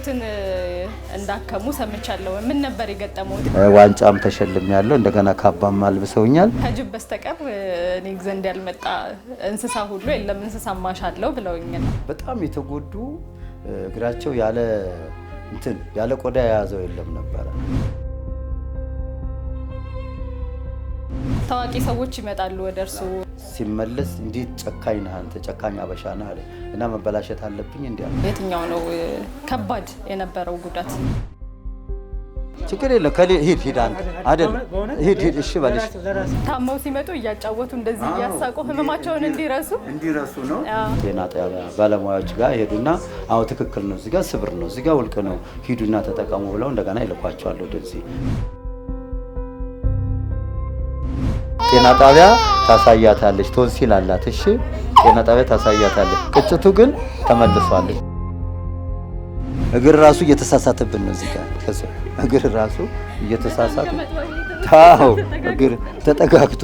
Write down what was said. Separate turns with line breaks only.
ልጆትን እንዳከሙ ሰምቻለሁ። ምን ነበር የገጠመው?
ዋንጫም ተሸልሜያለሁ። እንደገና ካባም አልብሰውኛል።
ከጅብ በስተቀር እኔ ዘንድ ያልመጣ እንስሳ ሁሉ የለም። እንስሳ ማሻለው ብለውኛል።
በጣም የተጎዱ እግራቸው ያለ ቆዳ የያዘው የለም ነበር።
ታዋቂ ሰዎች ይመጣሉ ወደ እርሱ።
ሲመለስ እንዴት ጨካኝ ነህ አንተ፣ ጨካኝ አበሻ ነህ አለ እና መበላሸት አለብኝ እንዴ።
የትኛው ነው ከባድ የነበረው ጉዳት?
ችግር የለም ሂድ አንተ አይደል ሂድ እሺ በልሽ።
ታመው ሲመጡ እያጫወቱ እንደዚህ እያሳቁ ህመማቸውን እንዲረሱ ነው።
ጤና ጣቢያ ባለሙያዎች ጋር ሄዱና አዎ ትክክል ነው፣ እዚህ ጋር ስብር ነው፣ እዚህ ጋር ውልቅ ነው፣ ሂዱና ተጠቀሙ ብለው እንደገና ይልኳቸዋል ወደዚህ። ጤና ጣቢያ ታሳያታለች፣ ቶንሲል አላት። እሺ ጤና ጣቢያ ታሳያታለች። ቅጭቱ ግን ተመልሷል። እግር ራሱ እየተሳሳተብን ነው። እዚህ ጋር እግር ራሱ እየተሳሳተ ታው እግር ተጠጋግቶ